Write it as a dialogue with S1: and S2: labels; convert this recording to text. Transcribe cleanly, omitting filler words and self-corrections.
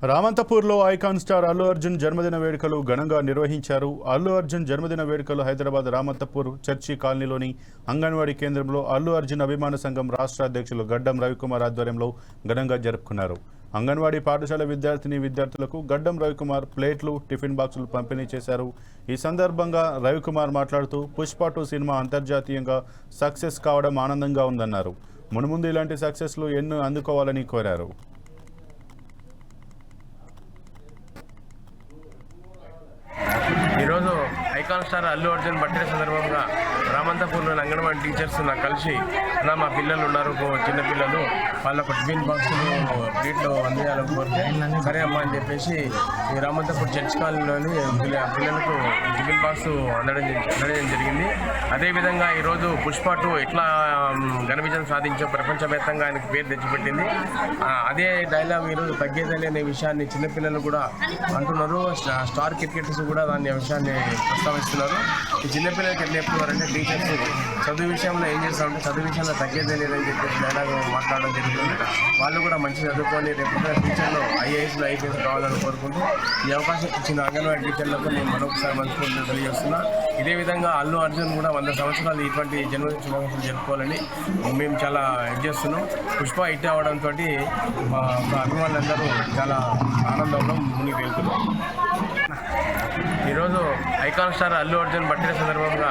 S1: రామంతపూర్లో icon star Allu Arjun జన్మదిన వేడుకలు ఘనంగా నిర్వహించారు. అల్లు అర్జున్ జన్మదిన వేడుకలు హైదరాబాద్ రామంతపూర్ చర్చి కాలనీలోని అంగన్వాడీ కేంద్రంలో అల్లు అర్జున్ అభిమాన సంఘం రాష్ట్ర అధ్యక్షులు గడ్డం రవికుమార్ ఆధ్వర్యంలో ఘనంగా జరుపుకున్నారు. అంగన్వాడీ పాఠశాల విద్యార్థులకు గడ్డం రవికుమార్ ప్లేట్లు, టిఫిన్ బాక్సులు పంపిణీ చేశారు. ఈ సందర్భంగా రవికుమార్ మాట్లాడుతూ పుష్ప 2 సినిమా అంతర్జాతీయంగా సక్సెస్ కావడం ఆనందంగా ఉందన్నారు. మున్ముందు ఇలాంటి సక్సెస్లు ఎన్నో అందుకోవాలని కోరారు.
S2: ఈరోజు icon star Allu Arjun birthday సందర్భంగా రామంతపూర్లోని అంగన్వాడీ టీచర్స్ నాకు కలిసి మా పిల్లలు ఉన్నారు, చిన్నపిల్లలు, వాళ్ళకు టిఫిన్ బాక్సులు ప్లేట్లు అందించాలని కోరితే సరే అమ్మా అని చెప్పేసి ఈ రామంతపూర్ చర్చ్ కాలనీలోని పిల్లలకు టిఫిన్ బాక్స్ అందడం జరిగింది. అదేవిధంగా ఈరోజు పుష్ప 2 ఎట్లా ఘన విజయం సాధించో ప్రపంచవ్యాప్తంగా ఆయనకు పేరు తెచ్చిపెట్టింది. అదే డైలాగ్ ఈరోజు తగ్గేదని అనే విషయాన్ని చిన్నపిల్లలు కూడా అంటున్నారు. స్టార్ క్రికెటర్స్ కూడా దాన్ని విషయాన్ని ప్రస్తావిస్తున్నారు. ఈ చిన్నపిల్లలకి ఎట్లా చెప్తున్నారంటే టీచర్స్ చదువు విషయంలో ఏం చేస్తారంటే చదువు విషయంలో తగ్గేదే లేదని చెప్పేసి డైలాగ్ మాట్లాడడం జరుగుతుంది. వాళ్ళు కూడా మంచి చదువుకొని రేపు ఫ్యూచర్లో ఐఏఎస్లు ఐపీఎస్ కావాలని కోరుకుంటూ ఈ అవకాశం ఇచ్చిన అంగన్వాడీ టీచర్లకు నేను మరొకసారి మనస్ఫూర్తిగా తెలియజేస్తున్నా. ఇదే విధంగా అల్లు అర్జున్ కూడా 100 సంవత్సరాలు ఇటువంటి జన్మదిన శుభాకాంక్షలు జరుపుకోవాలని మేము చాలా చేస్తున్నాం. పుష్ప హిట్ అవడంతో మా అభిమానులందరూ చాలా ఆనందంలో మునిగి వెళ్తున్నాం. ఈరోజు icon star Allu Arjun birthday సందర్భంగా